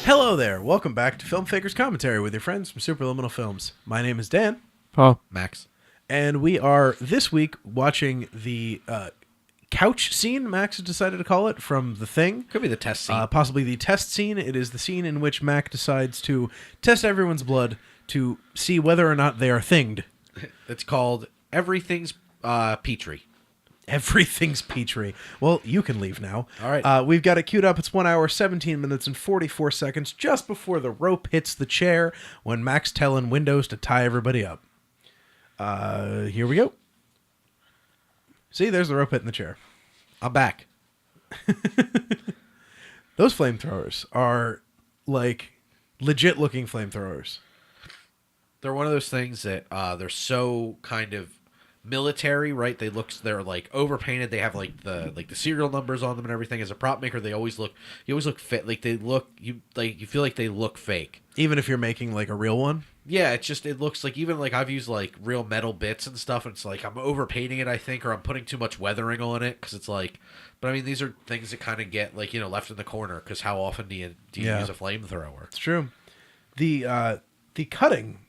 Hello there. Welcome back to Film Fakers Commentary with your friends from Superliminal Films. My name is Dan, Paul. Max. and we are this week watching the couch scene, Max has decided to call it, from The Thing. Could be the test scene. Possibly the test scene. It is the scene in which Mac decides to test everyone's blood to see whether or not they are thinged. It's called Everything's Petrie. Everything's Petrie. Well, you can leave now. All right. We've got it queued up. It's 1 hour, 17 minutes, and 44 seconds, just before the rope hits the chair when Mac's telling Windows to tie everybody up. Here we go. See, there's the rope hitting the chair. I'm back. Those flamethrowers are, like, legit-looking flamethrowers. They're one of those things that they're so kind of military, right? They're like overpainted. They have like the serial numbers on them and everything. As a prop maker, you always look fit. Like you feel like they look fake. Even if you're making, like, a real one? Yeah, it looks like, even like I've used like real metal bits and stuff, and it's like I'm overpainting it, I think, or I'm putting too much weathering on it, because it's like, but I mean, these are things that kind of get like, left in the corner, because how often do you Yeah. use a flamethrower? It's true. The cutting,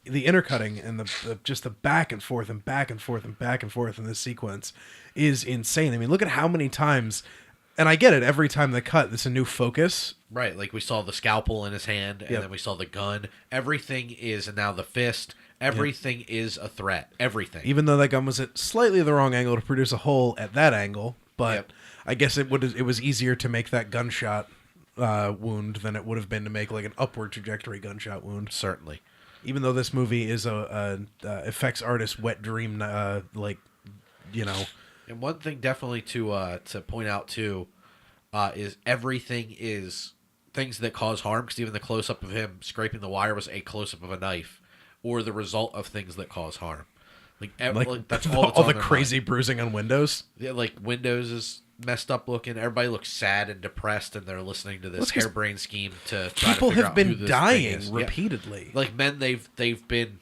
the intercutting, and just the back and forth and back and forth and back and forth in this sequence is insane. I mean, look at how many times, and I get it, every time they cut, it's a new focus. Right, like we saw the scalpel in his hand, and Yep. then we saw the gun. Everything is, and now the fist. Everything is a threat. Everything. Even though that gun was at slightly the wrong angle to produce a hole at that angle, but Yep. I guess it was easier to make that gunshot wound than it would have been to make like an upward trajectory gunshot wound. Certainly. Even though this movie is a effects artist wet dream, And one thing definitely to point out too is everything is things that cause harm, because even the close up of him scraping the wire was a close up of a knife, or the result of things that cause harm. Like that's all. That's all on the their crazy mind. bruising on Windows. Yeah, like Windows is messed up looking. Everybody looks sad and depressed, and they're listening to this Well, 'cause harebrained scheme to try People to figure have out who been this thing dying is. Yeah. repeatedly. Like men they've been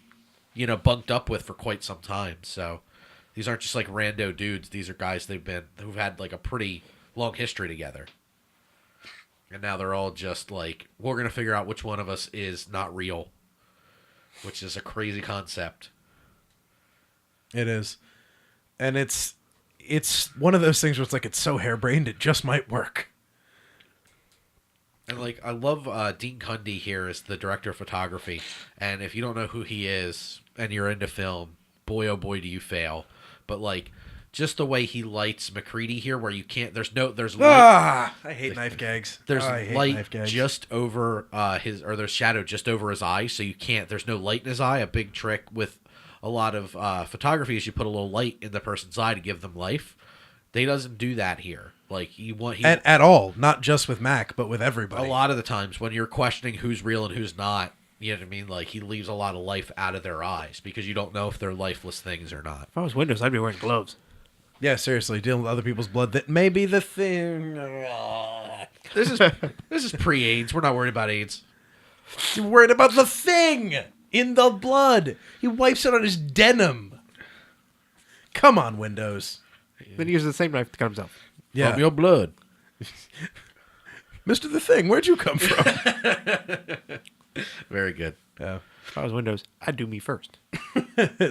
bunked up with for quite some time. So these aren't just like rando dudes. These are guys who've had like a pretty long history together. And now they're all just like, we're gonna figure out which one of us is not real, which is a crazy concept. It is, and it's one of those things where it's like it's so harebrained it just might work. And like, I love Dean Cundy here as the director of photography. And if you don't know who he is and you're into film, boy oh boy do you fail. But like, just the way he lights MacReady here, where you can't, there's light, I hate knife gags. there's I hate light knife gags. just over there's shadow just over his eye, so you can't, there's no light in his eye. A big trick with a lot of photography is you put a little light in the person's eye to give them life. They doesn't do that here. Like at all, not just with Mac, but with everybody. a lot of the times when you're questioning who's real and who's not, you know what I mean? Like, he leaves a lot of life out of their eyes because you don't know if they're lifeless things or not. If I was Windows, I'd be wearing gloves. Yeah, seriously, dealing with other people's blood that may be the thing. This is pre-AIDS. We're not worried about AIDS. You're worried about the thing in the blood. He wipes it on his denim. Come on, Windows. Then he uses the same knife to cut himself. Yeah, From your blood. Mr. The Thing, where'd you come from? Very good. Yeah. If I was Windows, I'd do me first.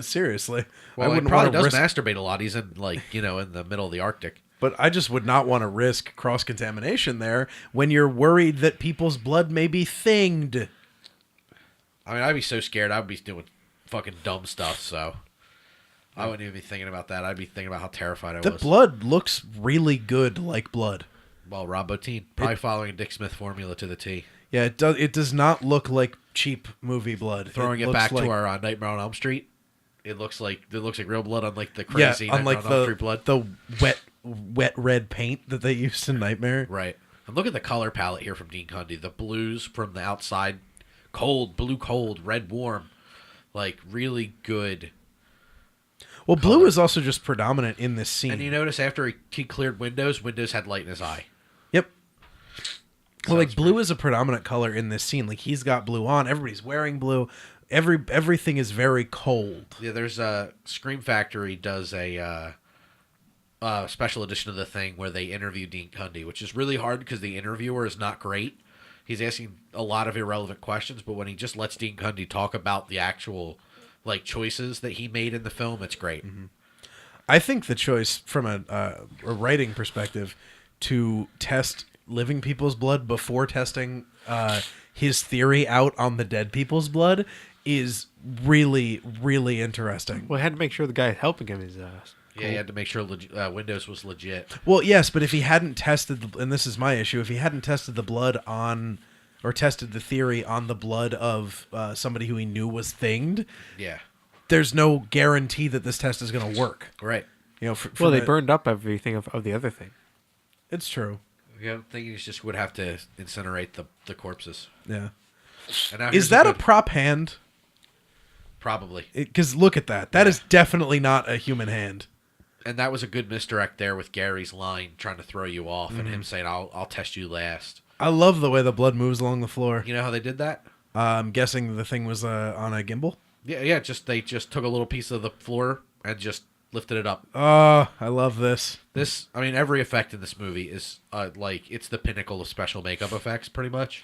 Seriously. Well, I he wouldn't probably want does to risk, masturbate a lot. He's in, like, in the middle of the Arctic. but I just would not want to risk cross-contamination there when you're worried that people's blood may be thinged. I mean, I'd be so scared. I'd be doing fucking dumb stuff, so I wouldn't even be thinking about that. I'd be thinking about how terrified I The was. blood looks really good like blood. Well, Rob Bottin, probably following a Dick Smith formula to the T. Yeah, it does. It does not look like cheap movie blood. Throwing it looks back like, to our Nightmare on Elm Street, it looks like real blood, unlike the crazy yeah, unlike Nightmare on Elm Street blood. the wet red paint that they used in Nightmare. Right. And look at the color palette here from Dean Cundy. The blues from the outside, cold, blue cold, red warm, like really good. Well, color. blue is also just predominant in this scene. And you notice after he cleared Windows had light in his eye. Yep. Well, like Sounds blue is a predominant color in this scene. Like he's got blue on. Everybody's wearing blue. Everything is very cold. Yeah, there's a Scream Factory does a special edition of The Thing where they interview Dean Cundy, which is really hard because the interviewer is not great. he's asking a lot of irrelevant questions, but when he just lets Dean Cundey talk about the actual like choices that he made in the film, it's great. I think the choice from a writing perspective to test living people's blood before testing his theory out on the dead people's blood is really, really interesting. Well, I had to make sure the guy helping him is. Yeah, he had to make sure Windows was legit. Well, yes, but if he hadn't tested, and this is my issue, if he hadn't tested the blood on, or tested the theory on the blood of somebody who he knew was thinged, Yeah, there's no guarantee that this test is going to work. right. You know, Well, they burned up everything of the other thing. It's true. Yeah, I'm thinking he just would have to incinerate the corpses. Yeah. And now Is here's that a good- prop hand? probably? Because look at that. That is definitely not a human hand. And that was a good misdirect there with Gary's line trying to throw you off and him saying, "I'll test you last." I love the way the blood moves along the floor. You know how they did that? I'm guessing the thing was on a gimbal. Yeah. They just took a little piece of the floor and just lifted it up. Oh, I love this. Every effect in this movie is like it's the pinnacle of special makeup effects, pretty much.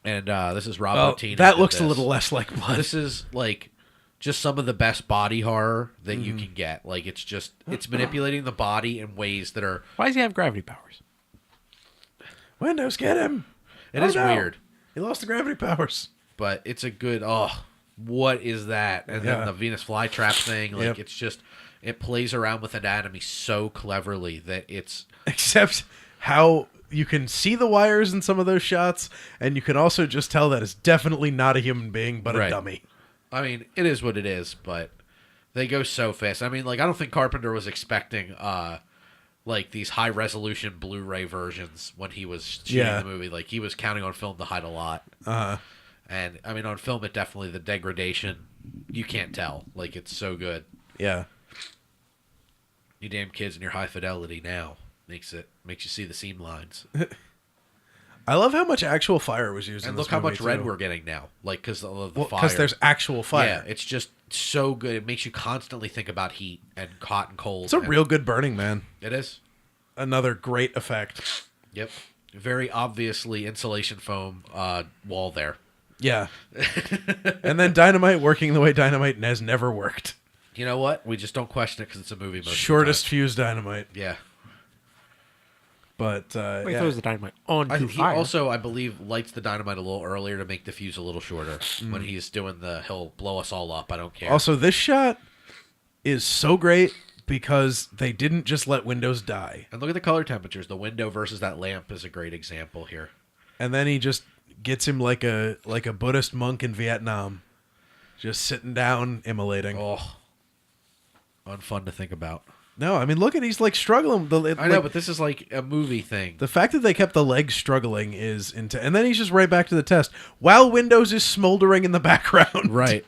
And this is Rob Bottin. That looks a little less like blood. This is like just some of the best body horror that you can get. Like it's manipulating the body in ways that are. Why does he have gravity powers? Windows, get him. It Oh, is no. weird, He lost the gravity powers. but it's a good. Oh, what is that? And Yeah. then the Venus flytrap thing. Like Yep. it's just it plays around with anatomy so cleverly that it's. Except how you can see the wires in some of those shots, and you can also just tell that it's definitely not a human being, but a Right. dummy. I mean, it is what it is, but they go so fast. I mean, like I don't think Carpenter was expecting like these high resolution Blu-ray versions when he was shooting Yeah. the movie. Like he was counting on film to hide a lot. And I mean, on film, it definitely the degradation you can't tell. Like it's so good. Yeah. You damn kids and your high fidelity now makes you see the seam lines. I love how much actual fire was used in And this look how movie, much red too. we're getting now. Like because of the Well, fire. because there's actual fire. Yeah, it's just so good. It makes you constantly think about heat and hot and cold. It's a and- real good burning, man. It is. Another great effect. Yep. Very obviously insulation foam wall there. Yeah. And then dynamite working the way dynamite has never worked. You know what? We just don't question it because it's a movie. Most Shortest Of fuse dynamite. the time. Yeah. But He yeah. throws the dynamite onto He fire. also, I believe, lights the dynamite a little earlier to make the fuse a little shorter. When he's doing he'll blow us all up. I don't care. Also, this shot is so great because they didn't just let Windows die. And look at the color temperatures. The window versus that lamp is a great example here. And then he just gets him like a Buddhist monk in Vietnam. Just sitting down, immolating. Oh. Unfun to think about. No, I mean, look at he's like struggling. I know, but this is like a movie thing. The fact that they kept the legs struggling is into, and then he's just right back to the test while Windows is smoldering in the background. Right.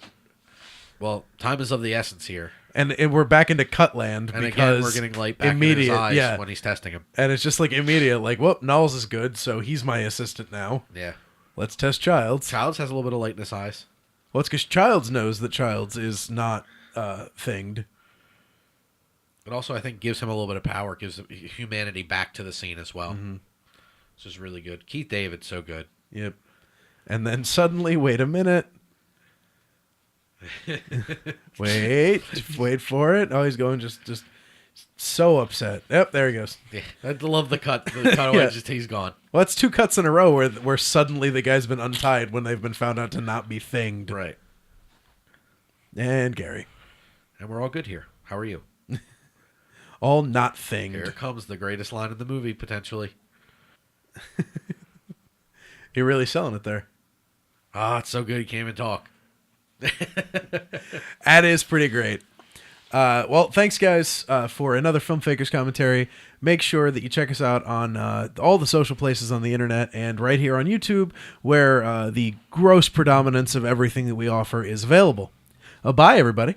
Well, time is of the essence here. And we're back into Cutland And because again, we're getting light back immediate, in his eyes yeah. when he's testing him. And it's just like immediate, like, well, Knowles is good, so he's my assistant now. Yeah. Let's test Childs. Childs has a little bit of light in his eyes. Well, it's because Childs knows that Childs is not thinged. It also, I think, gives him a little bit of power, gives humanity back to the scene as well. This is really good. Keith David's so good. Yep. And then suddenly, wait a minute. wait for it. Oh, he's going just so upset. Yep, there he goes. Yeah, I love the cut. The cutaway, Yeah. just he's gone. Well, that's two cuts in a row where suddenly the guy's been untied when they've been found out to not be thinged. Right. And Gary. And we're all good here. How are you? All not thinged. Here comes the greatest line in the movie, potentially. You're really selling it there. Ah, it's so good he can't even talk. That is pretty great. Well, thanks, guys, for another Film Fakers commentary. Make sure that you check us out on all the social places on the internet and right here on YouTube, where the gross predominance of everything that we offer is available. Bye, everybody.